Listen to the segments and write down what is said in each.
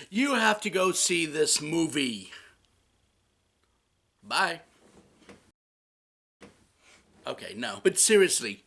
You have to go see this movie. Bye. Okay, no. But seriously,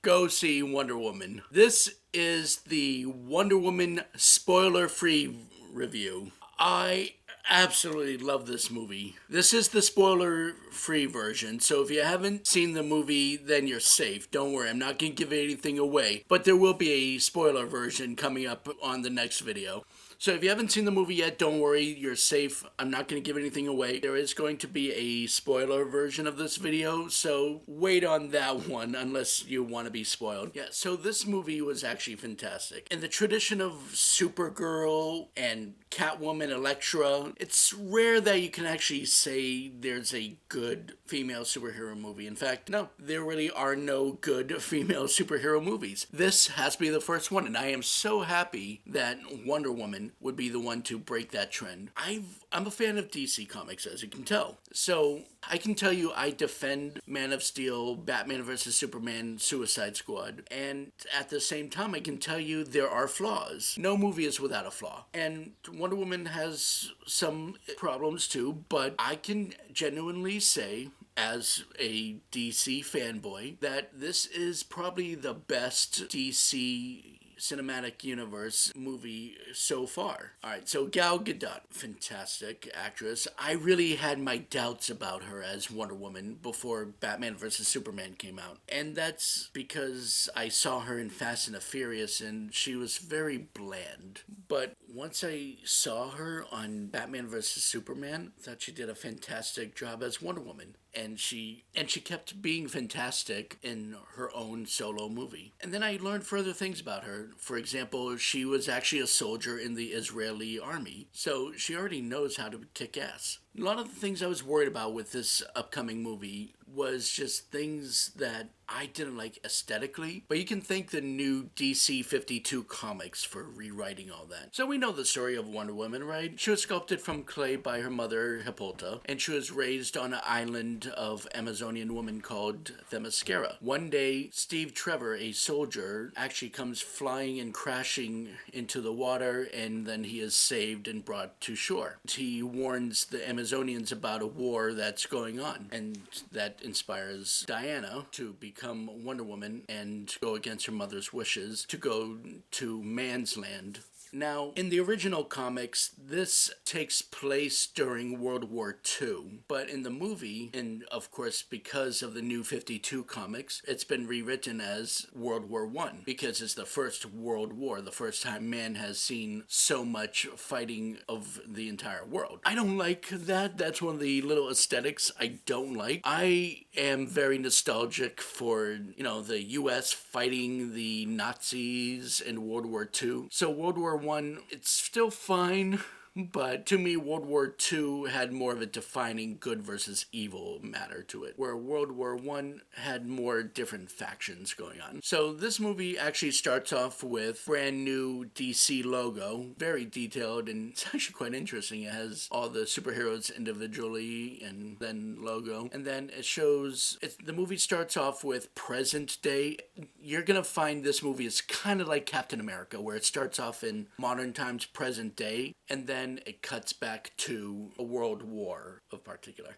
go see Wonder Woman. This is the Wonder Woman spoiler free review. I absolutely love this movie. This is the spoiler free version, so if you haven't seen the movie, then you're safe. Don't worry, I'm not going to give anything away, but there will be a spoiler version coming up on the next video. So if you haven't seen the movie yet, don't worry, you're safe. I'm not going to give anything away. There is going to be a spoiler version of this video, so wait on that one unless you want to be spoiled. Yeah, so this movie was actually fantastic. In the tradition of Supergirl and Catwoman, Elektra, it's rare that you can actually say there's a good female superhero movie. In fact, no, there really are no good female superhero movies. This has to be the first one, and I am so happy that Wonder Woman would be the one to break that trend. I'm a fan of DC Comics, as you can tell. So I can tell you I defend Man of Steel, Batman vs. Superman, Suicide Squad, and at the same time I can tell you there are flaws. No movie is without a flaw. And Wonder Woman has some problems too, but I can genuinely say as a DC fanboy that this is probably the best DC cinematic universe movie so far. Alright, so Gal Gadot, fantastic actress. I really had my doubts about her as Wonder Woman before Batman vs. Superman came out. And that's because I saw her in Fast and the Furious and she was very bland. But once I saw her on Batman vs. Superman, I thought she did a fantastic job as Wonder Woman. And she kept being fantastic in her own solo movie. And then I learned further things about her. For example, she was actually a soldier in the Israeli army, so she already knows how to kick ass. A lot of the things I was worried about with this upcoming movie was just things that I didn't like aesthetically, but you can thank the new DC 52 comics for rewriting all that. So we know the story of Wonder Woman, right? She was sculpted from clay by her mother, Hippolyta, and she was raised on an island of Amazonian woman called Themyscira. One day, Steve Trevor, a soldier, actually comes flying and crashing into the water, and then he is saved and brought to shore. He warns the Amazonians about a war that's going on, and that inspires Diana to become Wonder Woman and go against her mother's wishes to go to man's land. Now, in the original comics, this takes place during World War II, but in the movie, and of course because of the new 52 comics, it's been rewritten as World War I, because it's the first World War, the first time man has seen so much fighting of the entire world. I don't like that. That's one of the little aesthetics I don't like. I am very nostalgic for, the US fighting the Nazis in World War II. So World War I, it's still fine, but to me, World War II had more of a defining good versus evil matter to it, where World War I had more different factions going on. So this movie actually starts off with brand new DC logo, very detailed, and it's actually quite interesting. It has all the superheroes individually and then logo, and then it shows, the movie starts off with present day. You're gonna find this movie is kind of like Captain America, where it starts off in modern times, present day, and then it cuts back to a world war of particular.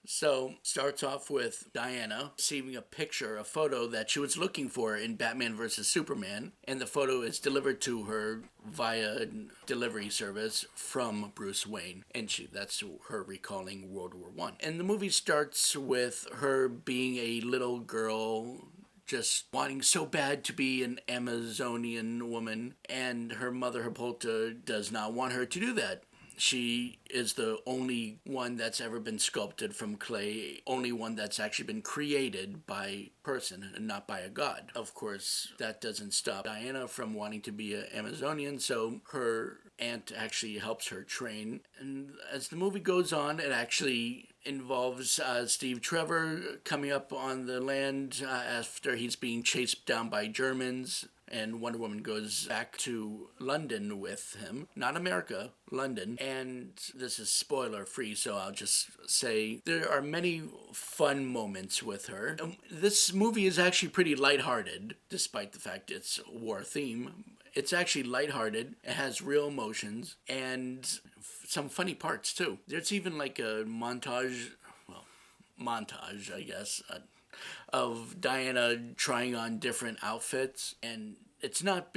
So, starts off with Diana receiving a photo that she was looking for in Batman vs. Superman, and the photo is delivered to her via delivery service from Bruce Wayne, and that's her recalling World War I. And the movie starts with her being a little girl, just wanting so bad to be an Amazonian woman, and her mother, Hippolyta, does not want her to do that. She is the only one that's ever been sculpted from clay, only one that's actually been created by a person and not by a god. Of course, that doesn't stop Diana from wanting to be an Amazonian, so her aunt actually helps her train. And as the movie goes on, it actually involves Steve Trevor coming up on the land after he's being chased down by Germans, and Wonder Woman goes back to London with him. Not America, London. And this is spoiler free, so I'll just say there are many fun moments with her. This movie is actually pretty lighthearted, despite the fact it's war theme. It's actually lighthearted. It has real emotions and some funny parts too. There's even like a montage, I guess, of Diana trying on different outfits. And it's not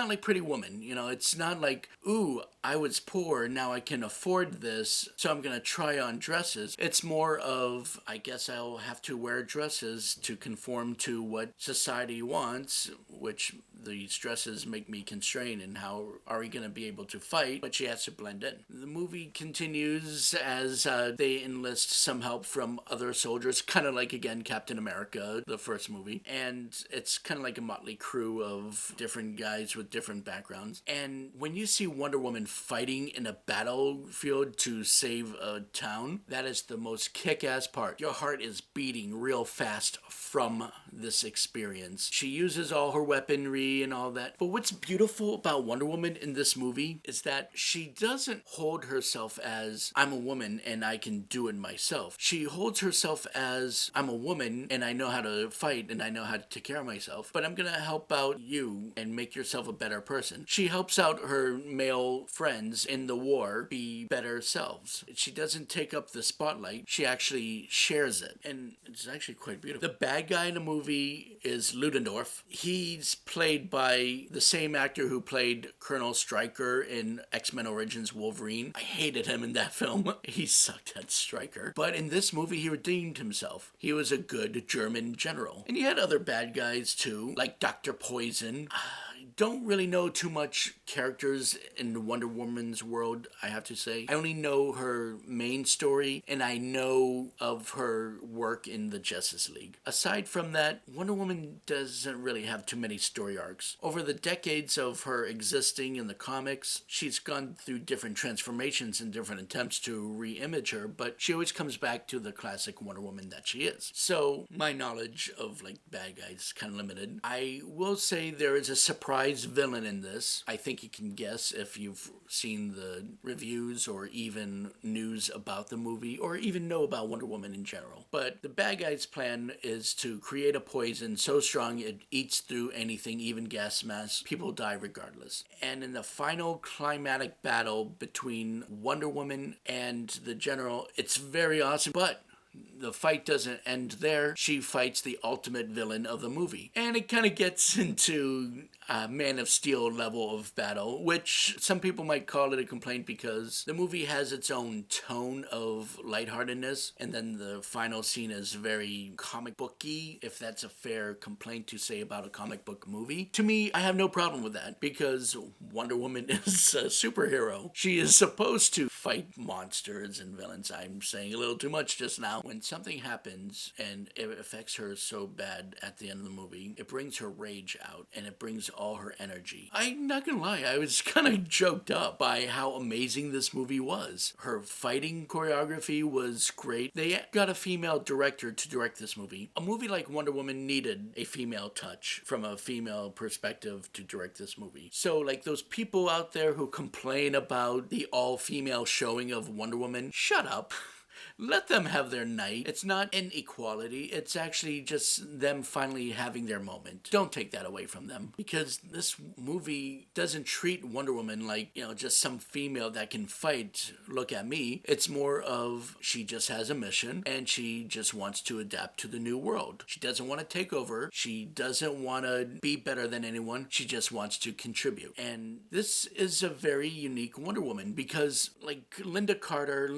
like Pretty Woman, you know, it's not like, ooh, I was poor, now I can afford this, so I'm gonna try on dresses. It's more of, I guess I'll have to wear dresses to conform to what society wants, which these dresses make me constrained, and how are we gonna be able to fight? But she has to blend in. The movie continues as they enlist some help from other soldiers, kind of like, again, Captain America, the first movie, and it's kind of like a motley crew of different guys with different backgrounds. And when you see Wonder Woman fighting in a battlefield to save a town, that is the most kick-ass part. Your heart is beating real fast from this experience. She uses all her weaponry and all that. But what's beautiful about Wonder Woman in this movie is that she doesn't hold herself as, I'm a woman and I can do it myself. She holds herself as, I'm a woman and I know how to fight and I know how to take care of myself, but I'm gonna help out you and make yourself a better person. She helps out her male friends in the war be better selves. She doesn't take up the spotlight, she actually shares it, and it's actually quite beautiful. The bad guy in the movie is Ludendorff. He's played by the same actor who played Colonel Stryker in X-Men Origins Wolverine. I hated him in that film. He sucked at Stryker. But in this movie, he redeemed himself. He was a good German general. And he had other bad guys too, like Dr. Poison. Don't really know too much characters in Wonder Woman's world, I have to say. I only know her main story, and I know of her work in the Justice League. Aside from that, Wonder Woman doesn't really have too many story arcs. Over the decades of her existing in the comics, she's gone through different transformations and different attempts to re-image her, but she always comes back to the classic Wonder Woman that she is. So my knowledge of like bad guys is kind of limited. I will say there is a surprise villain in this. I think you can guess if you've seen the reviews or even news about the movie or even know about Wonder Woman in general. But the bad guy's plan is to create a poison so strong it eats through anything, even gas masks. People die regardless. And in the final climatic battle between Wonder Woman and the general, it's very awesome, but the fight doesn't end there. She fights the ultimate villain of the movie. And it kind of gets into a Man of Steel level of battle, which some people might call it a complaint because the movie has its own tone of lightheartedness, and then the final scene is very comic booky, if that's a fair complaint to say about a comic book movie. To me, I have no problem with that because Wonder Woman is a superhero. She is supposed to fight monsters and villains. I'm saying a little too much just now. When something happens and it affects her so bad at the end of the movie, it brings her rage out and it brings all her energy. I'm not gonna lie, I was kind of choked up by how amazing this movie was. Her fighting choreography was great. They got a female director to direct this movie. A movie like Wonder Woman needed a female touch from a female perspective to direct this movie. So like those people out there who complain about the all-female showing of Wonder Woman, shut up. Let them have their night. It's not inequality. It's actually just them finally having their moment. Don't take that away from them. Because this movie doesn't treat Wonder Woman like, you know, just some female that can fight. Look at me. It's more of she just has a mission and she just wants to adapt to the new world. She doesn't want to take over. She doesn't want to be better than anyone. She just wants to contribute. And this is a very unique Wonder Woman because like Linda Carter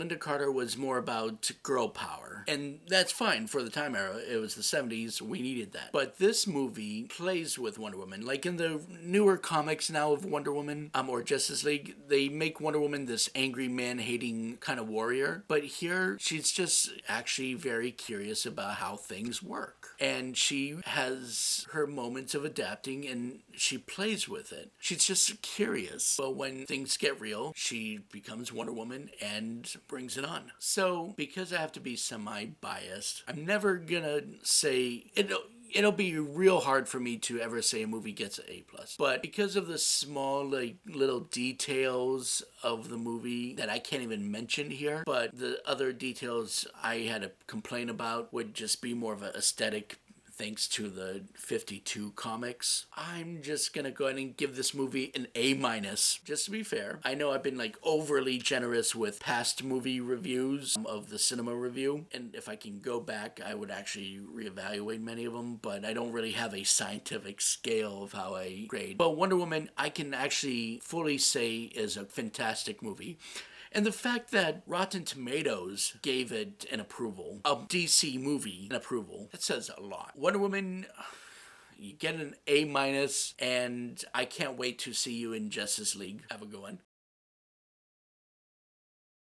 was more about girl power. And that's fine for the time era. It was the 70s. We needed that. But this movie plays with Wonder Woman. Like in the newer comics now of Wonder Woman, or Justice League, they make Wonder Woman this angry man-hating kind of warrior. But here, she's just actually very curious about how things work. And she has her moments of adapting and she plays with it. She's just curious. But when things get real, she becomes Wonder Woman and brings it on. So, because I have to be semi-biased, I'm never gonna say it'll be real hard for me to ever say a movie gets an A+. But because of the small, like, little details of the movie that I can't even mention here, but the other details I had to complain about would just be more of an aesthetic thanks to the 52 comics. I'm just gonna go ahead and give this movie an A minus, just to be fair. I know I've been like overly generous with past movie reviews of the cinema review, and if I can go back, I would actually reevaluate many of them, but I don't really have a scientific scale of how I grade. But Wonder Woman, I can actually fully say is a fantastic movie. And the fact that Rotten Tomatoes gave it an approval, a DC movie an approval, that says a lot. Wonder Woman, you get an A minus, and I can't wait to see you in Justice League. Have a good one.